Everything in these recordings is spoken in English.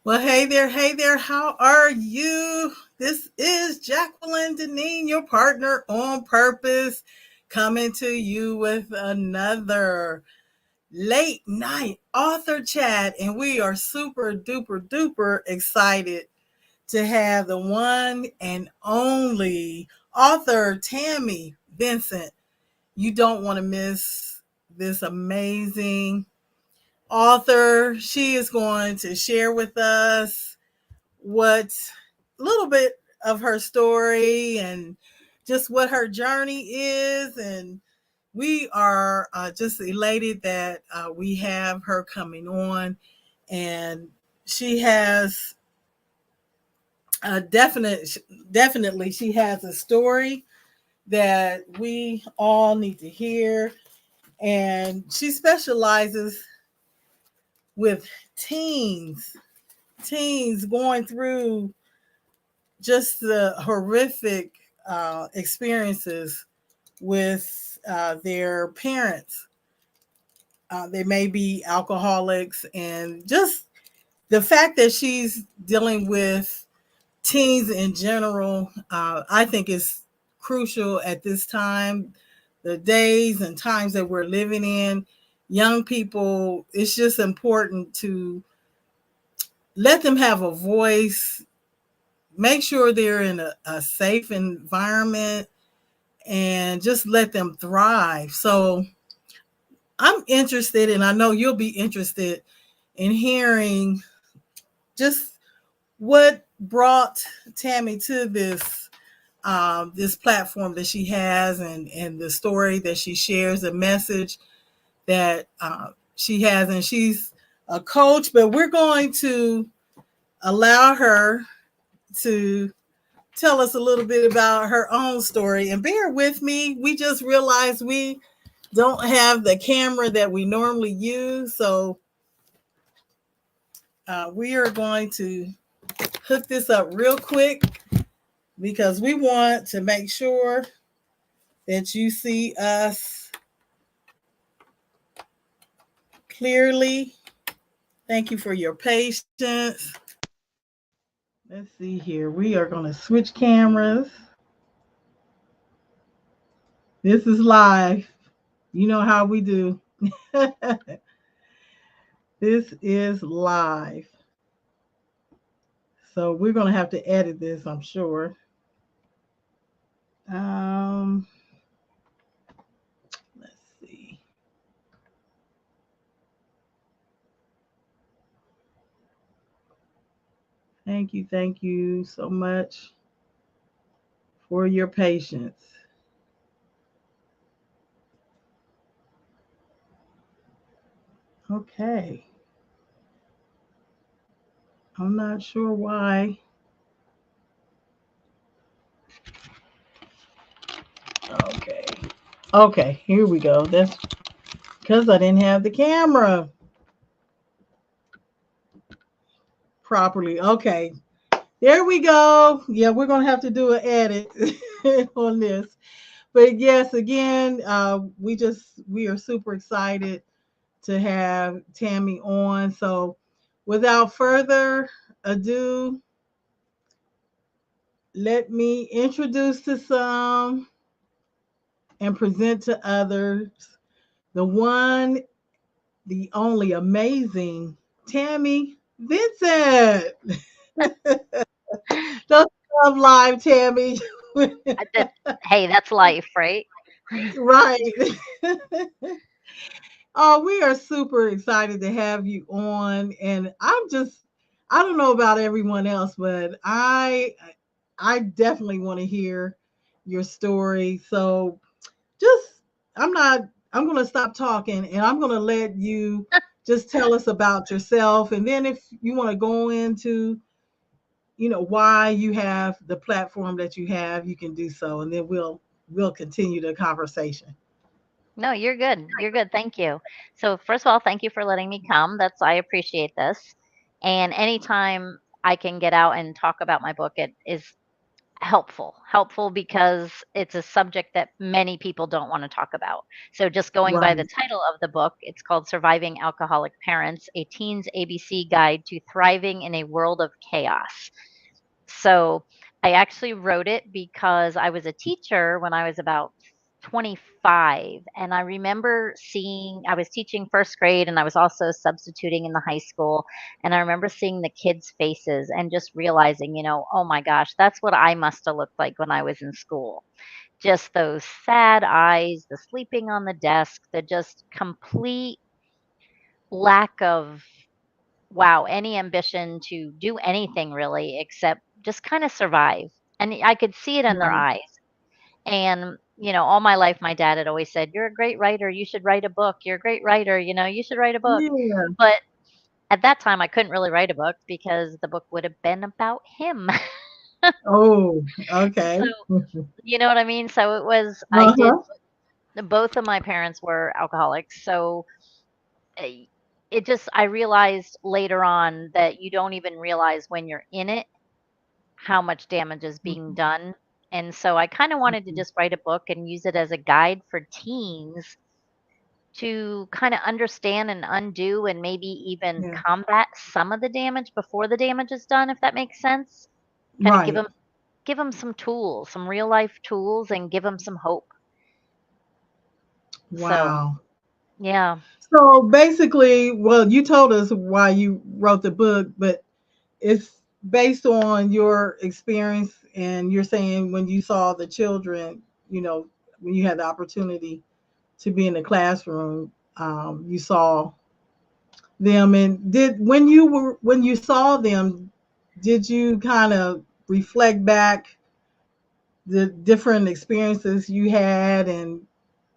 Well, hey there, how are you? This is Jacqueline Deneen, your partner on purpose, coming to you with another late night author chat. And we are super duper duper excited to have the one and only author, Tammy Vincent. You don't want to miss this amazing author. She is going to share with us what a little bit of her story and just what her journey is. And we are just elated that we have her coming on. And she has a definitely, she has a story that we all need to hear. And she specializes with teens, teens going through just the horrific experiences with their parents. They may be alcoholics, and just the fact that she's dealing with teens in general, I think is crucial at this time, the days and times that we're living in. Young people, it's just important to let them have a voice, make sure they're in a safe environment, and just let them thrive. So I'm interested, and I know you'll be interested in hearing just what brought Tammy to this platform that she has, and the story that she shares, the message that she has. And she's a coach, but we're going to allow her to tell us a little bit about her own story. And bear with me, we just realized we don't have the camera that we normally use. So we are going to hook this up real quick because we want to make sure that you see us clearly. Thank you for your patience. Let's see here. We are going to switch cameras. This is live. You know how we do. This is live. So we're going to have to edit this, I'm sure. Um, let's see. Thank you so much for your patience. Okay. I'm not sure why. Okay. Okay, here we go. That's because I didn't have the camera properly. Okay. There we go. Yeah, we're going to have to do an edit on this. But yes, again, we are super excited to have Tammy on. So without further ado, let me introduce to some and present to others the one, the only amazing Tammy Vincent. Don't come live, Tammy. That hey, that's life, right? Right. Oh, we are super excited to have you on. And I don't know about everyone else, but I definitely want to hear your story. So just, I'm not, I'm going to stop talking and I'm going to let you just tell us about yourself. And then if you want to go into, why you have the platform that you have, you can do so. And then we'll continue the conversation. No, you're good. You're good. Thank you. So first of all, thank you for letting me come. I appreciate this. And anytime I can get out and talk about my book, it is helpful because it's a subject that many people don't want to talk about. So just going by the Right. title of the book, it's called Surviving Alcoholic Parents: A Teen's ABC Guide to Thriving in a World of Chaos. So I actually wrote it because I was a teacher when I was about 25. And I remember I was teaching first grade and I was also substituting in the high school. And I remember seeing the kids' faces and just realizing, oh my gosh, that's what I must have looked like when I was in school. Just those sad eyes, the sleeping on the desk, the just complete lack of, wow, any ambition to do anything really except just kind of survive. And I could see it in their Right. eyes. And, all my life, my dad had always said, "You're a great writer. You should write a book. You're a great writer. You should write a book." Yeah. But at that time, I couldn't really write a book because the book would have been about him. Oh, So, okay. you know what I mean? So I did, Uh-huh. both of my parents were alcoholics. So eh, I realized later on that you don't even realize when you're in it how much damage is being done. And so I kind of wanted to Mhm. just write a book and use it as a guide for teens to kind of understand and undo and maybe even Yeah. combat some of the damage before the damage is done, if that makes sense. Kind of Right. give them some tools, some real life tools, and give them some hope. So, Wow. yeah. So basically, well, you told us why you wrote the book, but it's based on your experience, and you're saying when you saw the children, you know, when you had the opportunity to be in the classroom, you saw them, and did when you saw them, did you kind of reflect back the different experiences you had, and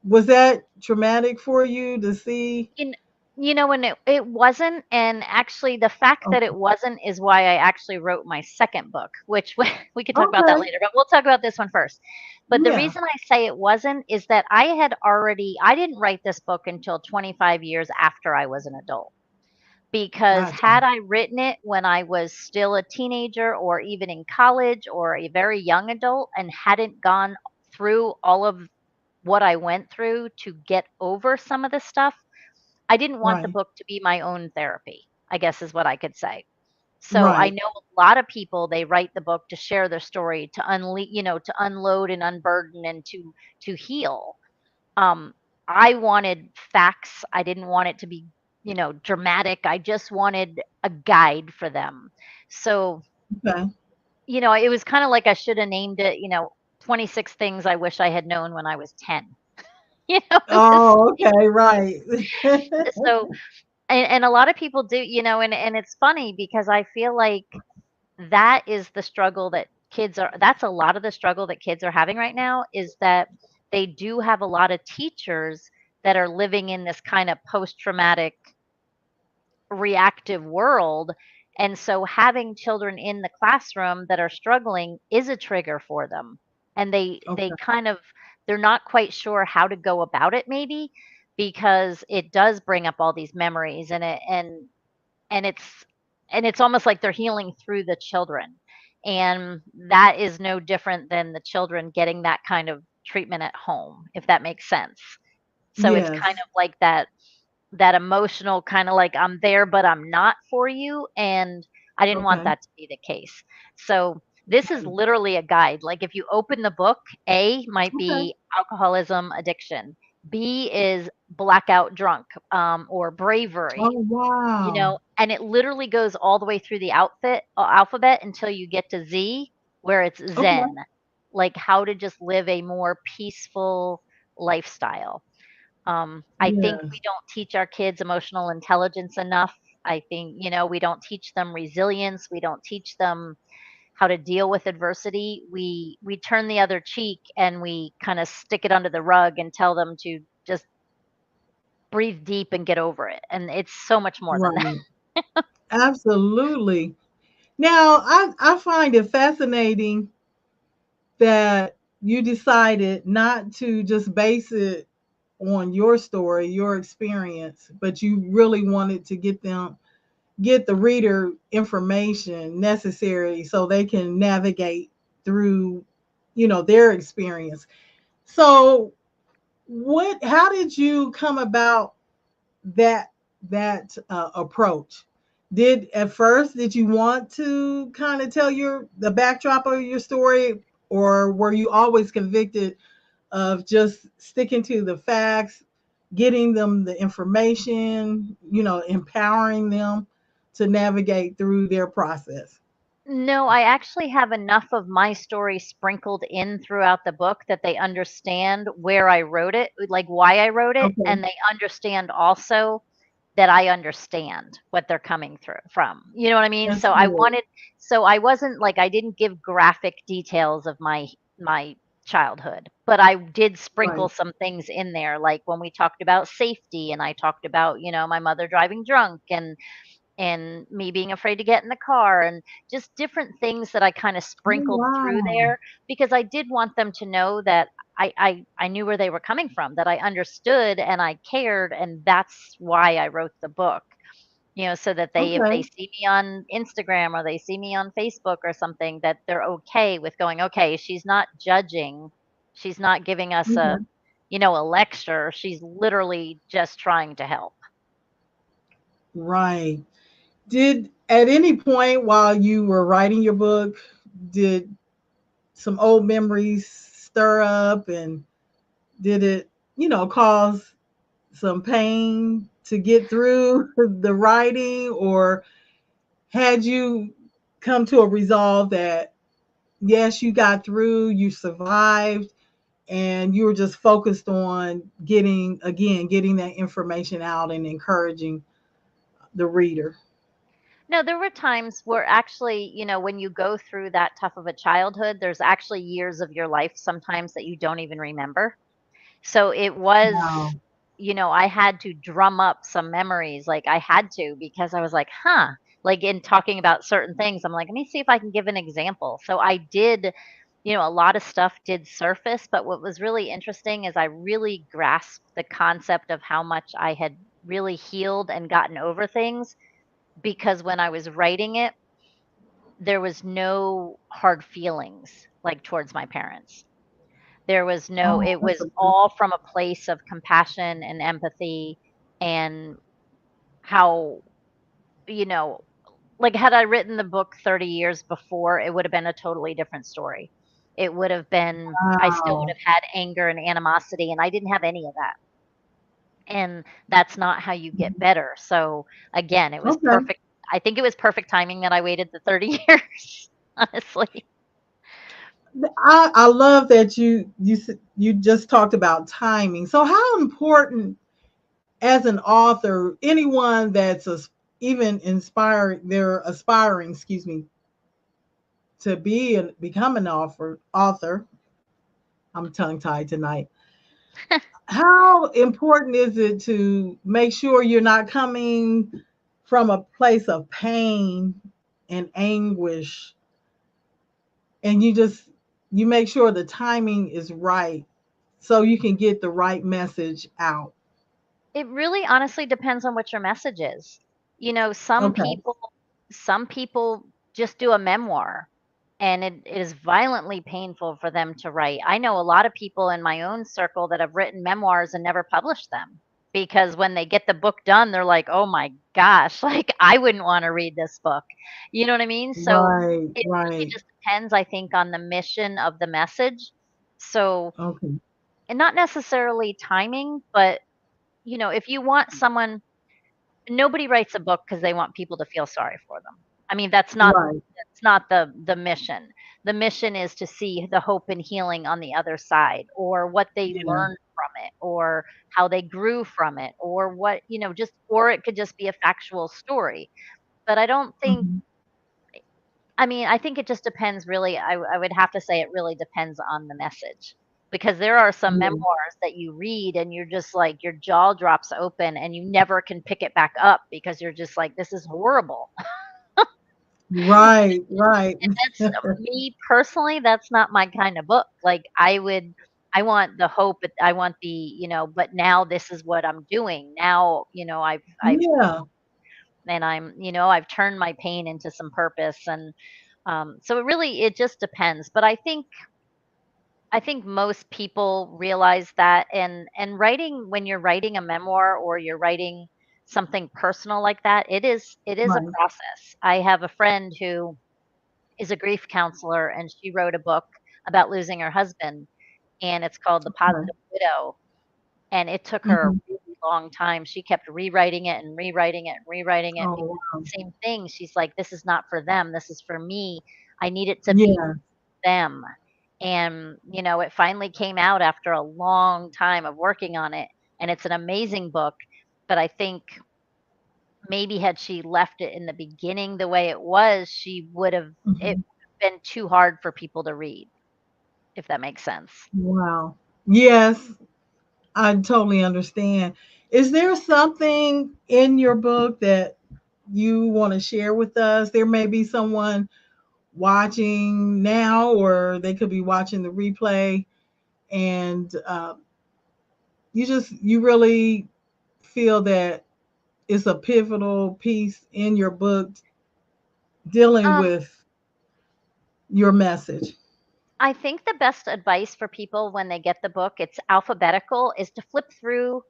was that traumatic for you to see? In and it wasn't, and actually the fact that it Okay. wasn't is why I actually wrote my second book, which we could talk about that Okay. later, but we'll talk about this one first. But the Yeah. reason I say it wasn't is that I didn't write this book until 25 years after I was an adult. Because Gotcha. had I written it when I was still a teenager or even in college or a very young adult and hadn't gone through all of what I went through to get over some of the stuff, I didn't want the Right. book to be my own therapy, I guess is what I could say. So I Right. know a lot of people, they write the book to share their story, to to unload and unburden and to heal. Um, I wanted facts. I didn't want it to be, dramatic. I just wanted a guide for them. So, Okay. it was kind of like I should have named it, 26 things I wish I had known when I was 10. It was Oh, okay. Right. so, and a lot of people do, and it's funny because I feel like that is the struggle that that's a lot of the struggle that kids are having right now, is that they do have a lot of teachers that are living in this kind of post-traumatic reactive world. And so having children in the classroom that are struggling is a trigger for them. And they Okay. kind of, they're not quite sure how to go about it, maybe, because it does bring up all these memories, and it's almost like they're healing through the children. And that is no different than the children getting that kind of treatment at home, if that makes sense. So it's kind Yes. of like that emotional kind of like, I'm there but I'm not for you, and I didn't want Okay. that to be the case. So this is Right. literally a guide. Like if you open the book, A might Okay. be alcoholism, addiction. B is blackout drunk, or bravery, Oh, wow. and it literally goes all the way through the alphabet until you get to Z, where it's Okay. Zen, like how to just live a more peaceful lifestyle. I think we Yes. don't teach our kids emotional intelligence enough. I think, we don't teach them resilience. We don't teach them how to deal with adversity. We turn the other cheek and we kind of stick it under the rug and tell them to just breathe deep and get over it. And it's so much more than that. Right. Absolutely. Now, I find it fascinating that you decided not to just base it on your story, your experience, but you really wanted to get the reader information necessary so they can navigate through, their experience. So, how did you come about that approach? Did you want to kind of tell the backdrop of your story, or were you always convicted of just sticking to the facts, getting them the information, empowering them to navigate through their process? No, I actually have enough of my story sprinkled in throughout the book that they understand where I wrote it, like why I wrote it, Okay, and they understand also that I understand what they're coming through from. You know what I mean? that's good. So I wasn't like I didn't give graphic details of my childhood, but I did sprinkle Right. some things in there like when we talked about safety and I talked about, my mother driving drunk and me being afraid to get in the car and just different things that I kind of Oh, sprinkled through wow. there because I did want them to know that I knew where they were coming from, that I understood and I cared, and that's why I wrote the book. So that if they Okay. see me on Instagram or they see me on Facebook or something, that they're okay with going, okay, she's not judging. She's not giving us Okay. a lecture. She's literally just trying to help. Right. Did at any point while you were writing your book, did some old memories stir up, and did it, cause some pain to get through the writing, or had you come to a resolve that yes, you got through, you survived, and you were just focused on getting that information out and encouraging the reader? No, there were times where actually, when you go through that tough of a childhood, there's actually years of your life sometimes that you don't even remember. So it was, Wow. I had to drum up some memories. Like I had to because I was like, huh, like in talking about certain things, I'm like, let me see if I can give an example. So I did, a lot of stuff did surface, but what was really interesting is I really grasped the concept of how much I had really healed and gotten over things because when I was writing it, there was no hard feelings like towards my parents. There was no Oh, it that's was a all from a place of compassion and empathy and how, you know, like had I written the book 30 years before, it would have been a totally different story. It would have been I still would wow. have had anger and animosity and I didn't have any of that. And that's not how you get better. So again, it was Okay. perfect. I think it was perfect timing that I waited the 30 years, honestly. I love that you just talked about timing. So how important, as an author, anyone that's even inspired, they're aspiring, excuse me, to be and become an author. I'm tongue tied tonight. How important is it to make sure you're not coming from a place of pain and anguish, and you make sure the timing is right so you can get the right message out? It really honestly depends on what your message is. Some Okay. people just do a memoir and it is violently painful for them to write. I know a lot of people in my own circle that have written memoirs and never published them because when they get the book done, they're like, "Oh my gosh, like I wouldn't want to read this book." You know what I mean? So Right, it really right. just depends, I think, on the mission of the message. So, Okay. and not necessarily timing, but if you want someone nobody writes a book because they want people to feel sorry for them. I mean, Right. that's not the mission. The mission is to see the hope and healing on the other side, or what they Yeah. learned from it, or how they grew from it, or what, just or it could just be a factual story. But I don't think Mhm. I mean, I think it just depends really. I would have to say it really depends on the message. Because there are some Yeah. memoirs that you read and you're just like your jaw drops open and you never can pick it back up because you're just like, this is horrible. Right, right. And that's me personally, that's not my kind of book. Like I want the hope, I want but now this is what I'm doing. Now, I've Yeah. and I've turned my pain into some purpose and So it just depends. But I think most people realize that, and writing, when you're writing a memoir or you're writing something personal like that, it is a Right. process. I have a friend who is a grief counselor, and she wrote a book about losing her husband, and it's called The Okay. Positive Widow, and it took her a Hmm. really long time. She kept rewriting it and rewriting it and rewriting it because Oh, wow. the same thing. She's like, "This is not for them. This is for me. I need it to be Yeah. them." And, it finally came out after a long time of working on it, and it's an amazing book, but I think maybe had she left it in the beginning the way it was, she would have it Mhm. been too hard for people to read, if that makes sense. Wow. Yes, I totally understand. Is there something in your book that you want to share with us? There may be someone watching now, or they could be watching the replay, and you really feel that it's a pivotal piece in your book dealing Um, with your message. I think the best advice for people when they get the book, it's alphabetical, is to flip through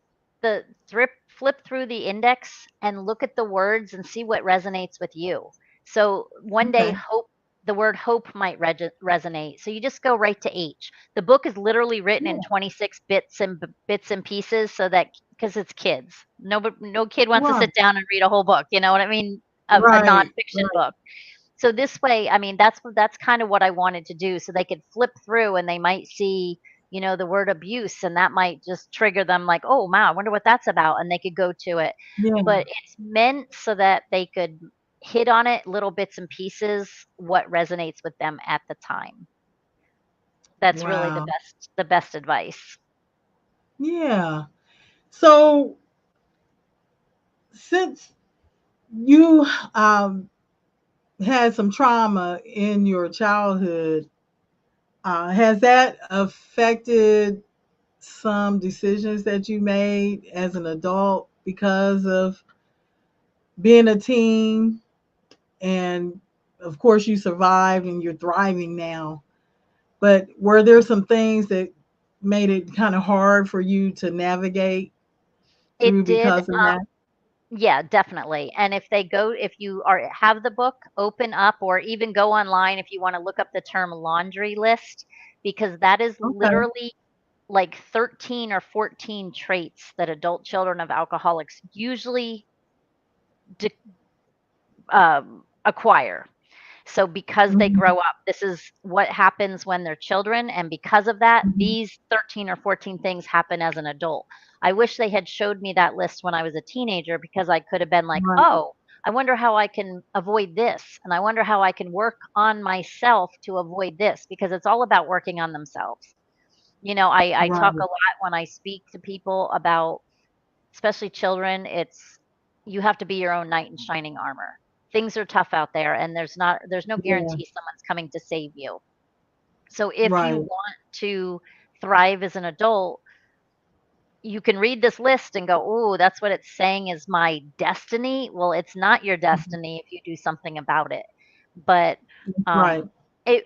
the index and look at the words and see what resonates with you. So one day, Okay. hope, the word hope might resonate. So you just go right to H. The book is literally written in Yeah. 26 bits and pieces, so that because it's kids, no kid wants to Right. sit down and read a whole book. You know what I mean? A Right. nonfiction Right. book. So this way, I mean, that's kind of what I wanted to do, so they could flip through and they might see, the word abuse, and that might just trigger them like, "Oh, wow, I wonder what that's about," and they could go to it. Yeah. But it's meant so that they could hit on it, little bits and pieces, what resonates with them at the time. That's really the Wow. best advice. Yeah. So since you had some trauma in your childhood, has that affected some decisions that you made as an adult because of being a teen? And of course, you survived and you're thriving now. But were there some things that made it kind of hard for you to navigate through It did. because of that? Yeah, definitely. And if you have the book, open up or even go online if you want to look up the term laundry list, because that is Okay. literally like 13 or 14 traits that adult children of alcoholics usually acquire. So because they Mhm. grow up, this is what happens when they're children, and because of that, Mhm. these 13 or 14 things happen as an adult. I wish they had showed me that list when I was a teenager, because I could have been like, Right. "Oh, I wonder how I can avoid this, and I wonder how I can work on myself to avoid this," because it's all about working on themselves. I talk a Right. lot when I speak to people about, especially children, it's you have to be your own knight in shining armor. Things are tough out there, and there's no Yeah. guarantee someone's coming to save you. So if you Right. want to thrive as an adult, you can read this list and go, "Oh, that's what it's saying is my destiny." Well, it's not your Mhm. destiny if you do something about it. But Right. um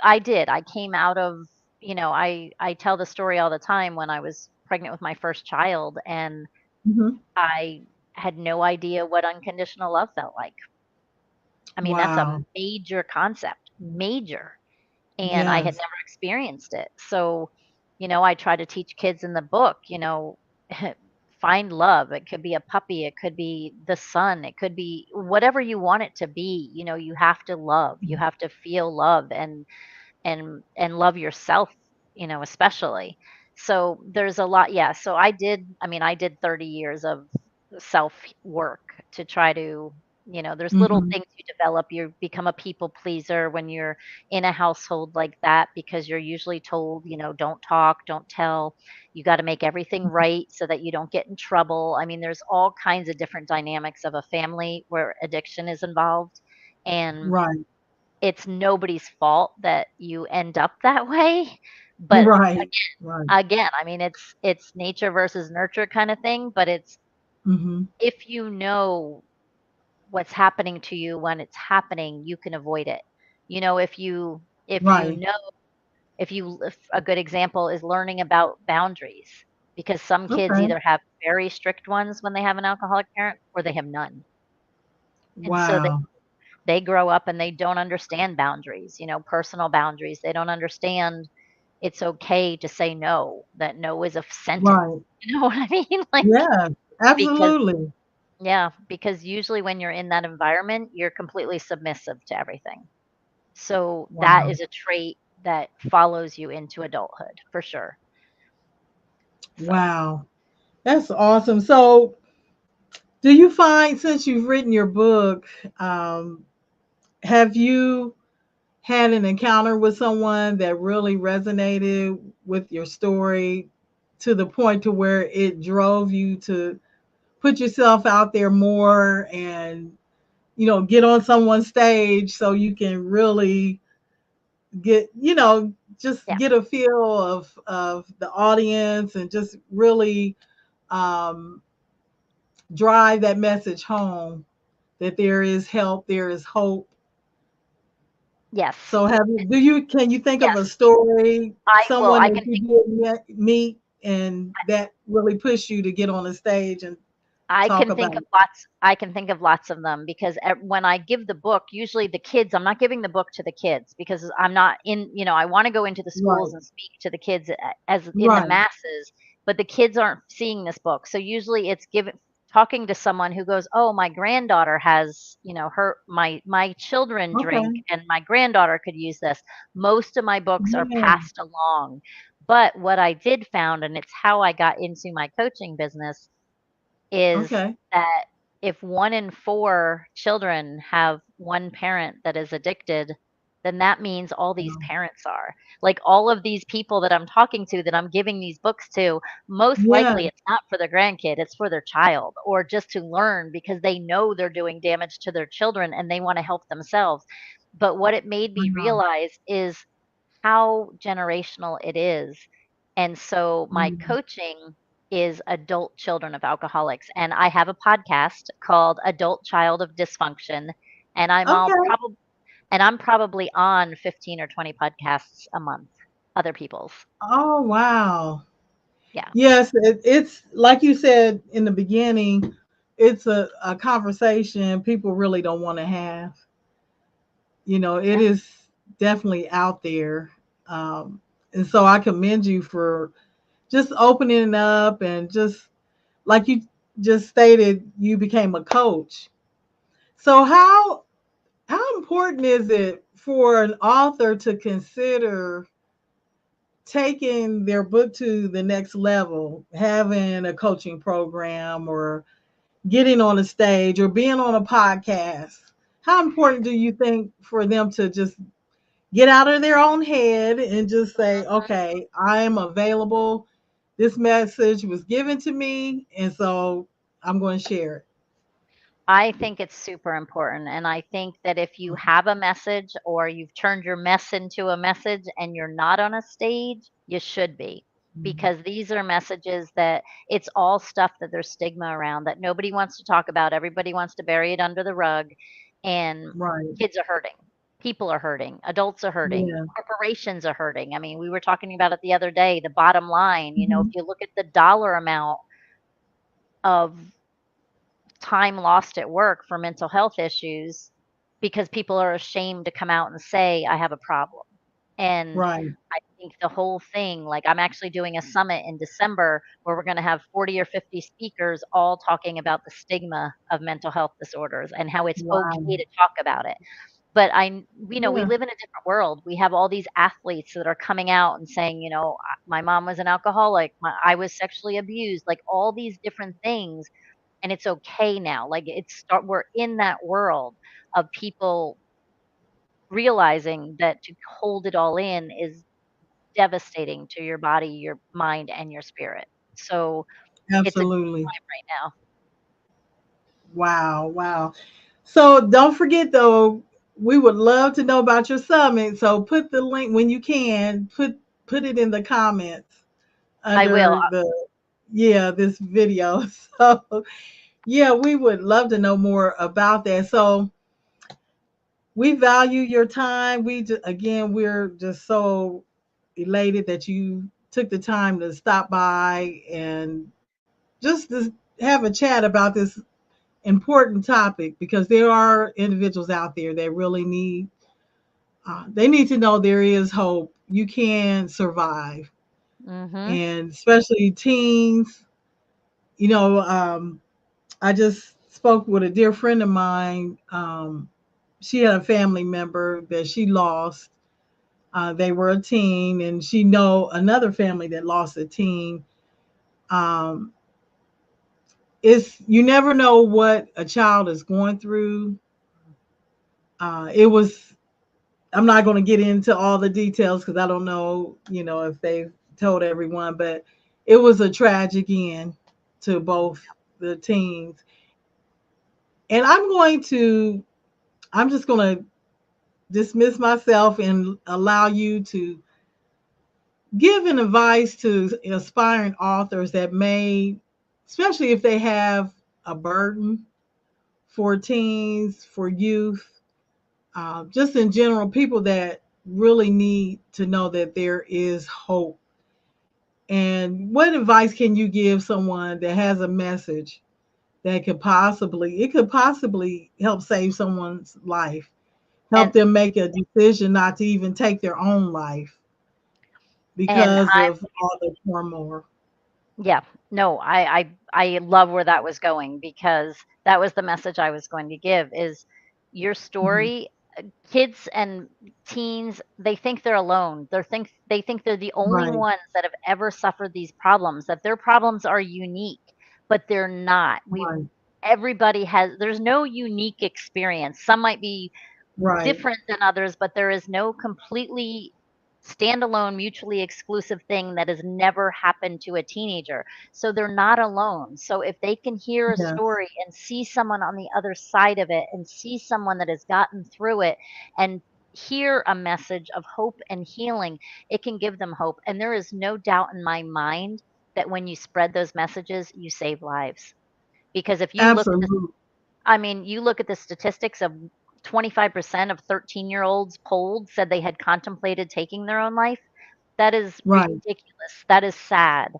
I did. I came out of, I tell the story all the time when I was pregnant with my first child, and Mhm. I had no idea what unconditional love felt like. I mean, that's a Wow. major concept, major, and I had Yes. never experienced it. So, I try to teach kids in the book, find love. It could be a puppy, it could be the sun, it could be whatever you want it to be. You have to love, you Mhm. have to feel love, and love yourself, especially. So there's a lot, yeah. So I did 30 years of self work to try to, there's little Mhm. things you develop. You become a people pleaser when you're in a household like that, because you're usually told, don't talk, don't tell. You got to make everything right so that you don't get in trouble. I mean, there's all kinds of different dynamics of a family where addiction is involved. And Right. it's nobody's fault that you end up that way. But Right. Right. again, I mean, it's nature versus nurture kind of thing, but it's Mhm. if you know what's happening to you when it's happening, you can avoid it. If you Right. know, if a good example is learning about boundaries, because some kids Okay. either have very strict ones when they have an alcoholic parent or they have none. And so Wow. they grow up and they don't understand boundaries, personal boundaries. They don't understand it's okay to say no, that no is a sentence. Right. You know what I mean? Like, Yeah. because, Absolutely. yeah, because usually when you're in that environment, you're completely submissive to everything. So that Wow. is a trait that follows you into adulthood for sure. So Wow. That's awesome. So, do you find since you've written your book, um, have you had an encounter with someone that really resonated with your story to the point to where it drove you to put yourself out there more and get on someone's stage so you can really get just yeah. get a feel of the audience and just really um, drive that message home that there is help, there is hope. Yes. So can you think of a Yes. story, someone I that can you did meet and that really pushed you to get on the stage and talk about it? I can think of lots of them because when I give the book, usually the kids, I'm not giving the book to the kids because I'm not I want to go into the schools Right, and speak to the kids as in the right. masses, but the kids aren't seeing this book. So usually it's given talking to someone who goes, "Oh, my granddaughter has, her my children drink Okay. and my granddaughter could use this." Most of my books are Yeah. passed along. But what I did found, and it's how I got into my coaching business, is Okay. that if 1 in 4 children have one parent that is addicted, then that means all these Um, parents are. Like, all of these people that I'm talking to, that I'm giving these books to, most Yeah. likely it's not for their grandkid, it's for their child, or just to learn because they know they're doing damage to their children and they wanna help themselves. But what it made me Wow. realize is how generational it is. And so my Mm. coaching is adult children of alcoholics. And I have a podcast called Adult Child of Dysfunction. And Okay. I'm probably on 15 or 20 podcasts a month, other people's. Oh, wow. Yeah. Yes, it's like you said in the beginning, it's a conversation people really don't want to have. It Yeah. is definitely out there. Um, and so I commend you for just opening it up and just like you just stated, you became a coach. So how important is it for an author to consider taking their book to the next level, having a coaching program or getting on a stage or being on a podcast? How important do you think for them to just get out of their own head and just say, okay, I am available. This message was given to me, and so I'm going to share it. I think it's super important. And I think that if you have a message or you've turned your mess into a message and you're not on a stage, you should be. Mhm. Because these are messages that it's all stuff that there's stigma around that nobody wants to talk about. Everybody wants to bury it under the rug. And Right. kids are hurting. People are hurting. Adults are hurting. Yeah. Corporations are hurting. I mean, we were talking about it the other day. The bottom line, if Mhm. you look at the dollar amount of time lost at work for mental health issues because people are ashamed to come out and say, "I have a problem." And Right. I think the whole thing, like, I'm actually doing a summit in December where we're gonna have 40 or 50 speakers all talking about the stigma of mental health disorders and how it's okay Wow. to talk about it. But we Yeah. live in a different world. We have all these athletes that are coming out and saying, "My mom was an alcoholic. I was sexually abused," like all these different things, and it's okay now. Like, we're in that world of people realizing that to hold it all in is devastating to your body, your mind, and your spirit. So it's a Absolutely. time right now. Wow. Wow. So don't forget though, we would love to know about your summit. So put the link when you can. Put it in the comments I will. under the this video. So yeah, we would love to know more about that. So We value your time. Again, we're just so elated that you took the time to stop by and just to have a chat about this important topic, because there are individuals out there that really need they need to know there is hope. You can survive, Mhm. and especially teens. You know, I just spoke with a dear friend of mine. She had a family member that she lost. They were a teen, and she know another family that lost a teen. Um, it's you never know what a child is going through. It was. I'm not going to get into all the details because I don't know, if they've told everyone, but it was a tragic end to both the teens. And I'm just going to dismiss myself and allow you to give an advice to aspiring authors that may, especially if they have a burden for teens, for youth, just in general, people that really need to know that there is hope. And what advice can you give someone that has a message that could possibly help save someone's life, help And them make a decision not to even take their own life and because of all the turmoil? Yeah, no, I love where that was going because that was the message I was going to give is your Mhm. story. Kids and teens, they think they're alone. They think they're the only Right, ones that have ever suffered these problems, that their problems are unique, but they're not. We right, Everybody has there's no unique experience. Some might be right. different than others, but there is no completely standalone, mutually exclusive thing that has never happened to a teenager. So they're not alone. So if they can hear a Yes, story and see someone on the other side of it and see someone that has gotten through it and hear a message of hope and healing, it can give them hope. And there is no doubt in my mind that when you spread those messages, you save lives. Because if you look at the absolutely. I mean, you look at the statistics of 25% of 13-year-olds polled said they had contemplated taking their own life. That is Right. ridiculous. That is sad.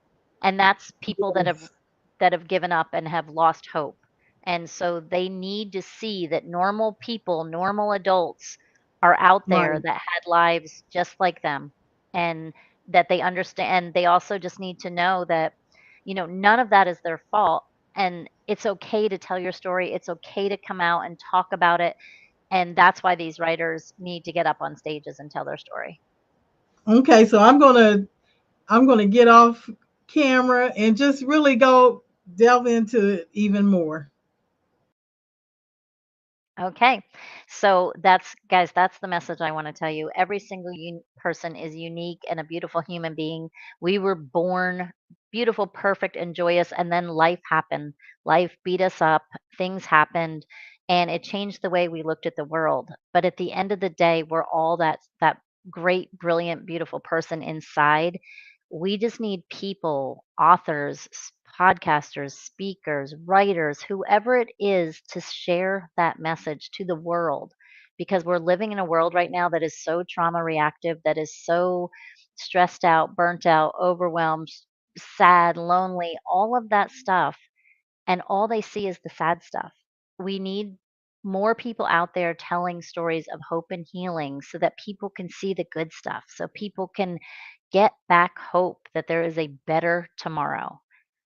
And that's people Yes. that have given up and have lost hope. And so they need to see that normal people, normal adults are out there Right. that had lives just like them and that they understand. They also just need to know that, none of that is their fault. And it's okay to tell your story. It's okay to come out and talk about it. And that's why these writers need to get up on stages and tell their story. Okay, so I'm gonna get off camera and just really go delve into it even more. Okay. So that's guys, that's the message I want to tell you. Every single person is unique and a beautiful human being. We were born beautiful, perfect, and joyous, and then life happened. Life beat us up, things happened, and it changed the way we looked at the world. But at the end of the day, we're all that great, brilliant, beautiful person inside. We just need people, authors, podcasters, speakers, writers, whoever it is to share that message to the world because we're living in a world right now that is so trauma reactive, that is so stressed out, burnt out, overwhelmed, sad, lonely, all of that stuff. And all they see is the sad stuff. We need more people out there telling stories of hope and healing so that people can see the good stuff, so people can get back hope that there is a better tomorrow.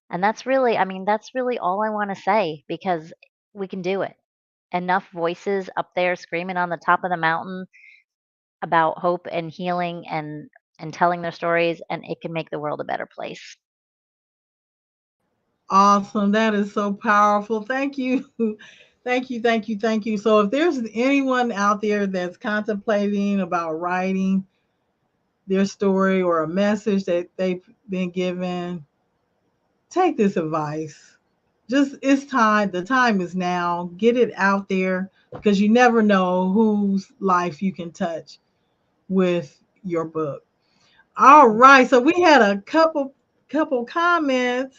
And that's really all I want to say because we can do it. Enough voices up there screaming on the top of the mountain about hope and healing and telling their stories and it can make the world a better place. Awesome. That is so powerful. Thank you. Thank you. Thank you. Thank you. So if there's anyone out there that's contemplating about writing their story or a message that they've been given, take this advice. Just it's time. The time is now. Get it out there because you never know whose life you can touch with your book. All right. So we had a couple comments.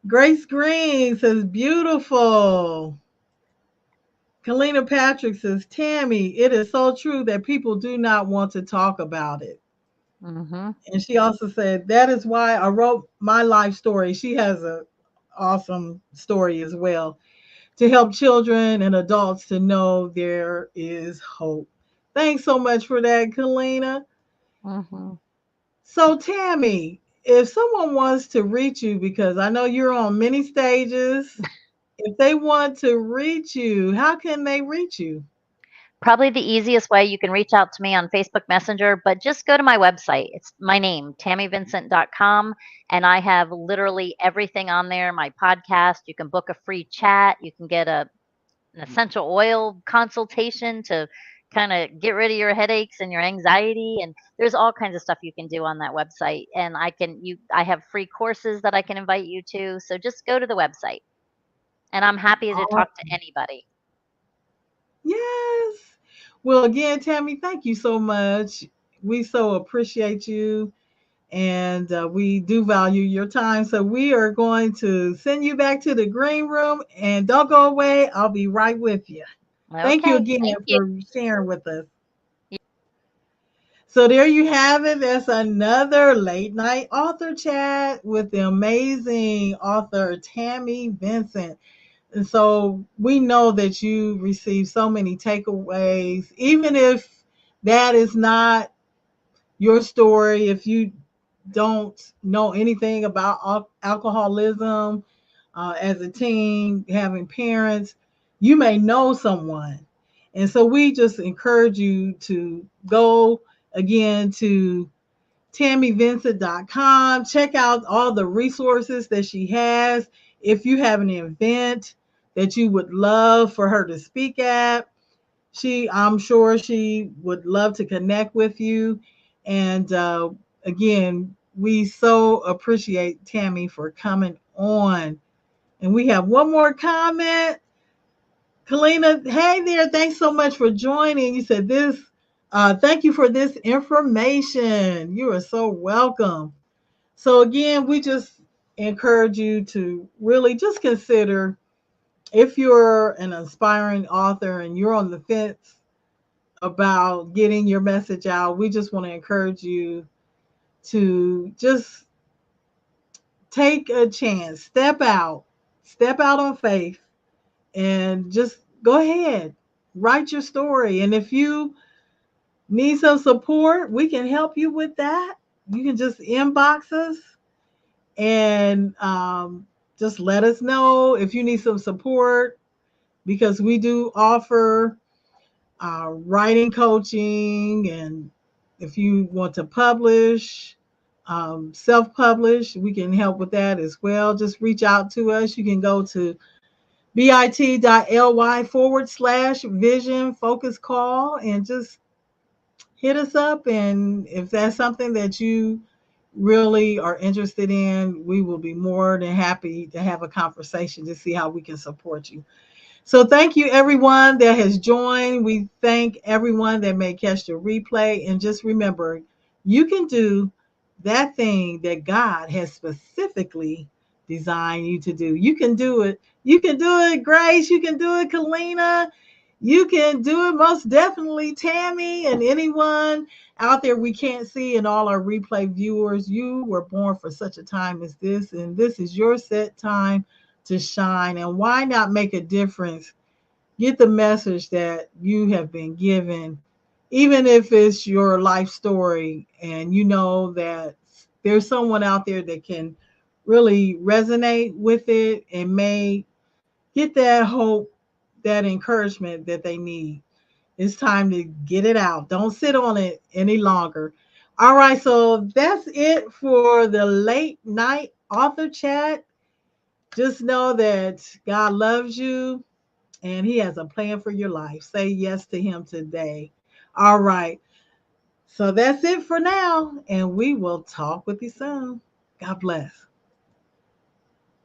Grace Green says beautiful. Kalina Patrick says, Tammy, it is so true that people do not want to talk about it. Mm-hmm. And she also said, that is why I wrote my life story. She has a awesome story as well to help children and adults to know there is hope. Thanks so much for that, Kalina. Mm-hmm. So, Tammy, if someone wants to reach you, because I know you're on many stages, if they want to reach you, how can they reach you? Probably the easiest way you can reach out to me on Facebook Messenger, but just go to my website. It's my name, tammyvincent.com, and I have literally everything on there. My podcast, you can book a free chat, you can get an essential oil consultation to kind of get rid of your headaches and your anxiety, and there's all kinds of stuff you can do on that website. And I have free courses that I can invite you to. So just go to the website, and I'm happy to talk to Awesome. anybody. Yes. Well, again, Tammy, thank you so much. We so appreciate you and we do value your time. So we are going to send you back to the green room and don't go away. I'll be right with you. Thank you Okay, again thank you. for sharing with us. So there you have it. That's another late night author chat with the amazing author Tammy Vincent. And so we know that you receive so many takeaways, even if that is not your story, if you don't know anything about alcoholism as a teen, having parents, you may know someone. And so we just encourage you to go again to tammyvincent.com. Check out all the resources that she has. If you have an event that you would love for her to speak at, I'm sure she would love to connect with you. And again, we so appreciate Tammy for coming on. And we have one more comment. Kalina, hey there. Thanks so much for joining. You said this. Thank you for this information. You are so welcome. So, again, we just encourage you to really just consider if you're an aspiring author and you're on the fence about getting your message out, we just want to encourage you to just take a chance, step out on faith, and just go ahead, write your story. And if you need some support, we can help you with that. You can just inbox us and just let us know if you need some support because we do offer writing coaching. And if you want to publish, self publish, we can help with that as well. Just reach out to us. You can go to bit.ly/vision focus call and just hit us up. And if that's something that you really are interested in, we will be more than happy to have a conversation to see how we can support you. So thank you everyone that has joined. We thank everyone that may catch the replay. And just remember, you can do that thing that God has specifically designed you to do. You can do it. You can do it, Grace. You can do it, Kalina. You can do it most definitely, Tammy, and anyone out there we can't see, and all our replay viewers. You were born for such a time as this, and this is your set time to shine. And why not make a difference? Get the message that you have been given, even if it's your life story, and you know that there's someone out there that can really resonate with it and may get that hope, that encouragement that they need. It's time to get it out. Don't sit on it any longer. All right, so that's it for the late night author chat. Just know that God loves you and He has a plan for your life. Say yes to Him today. All right, so that's it for now, and we will talk with you soon. God bless.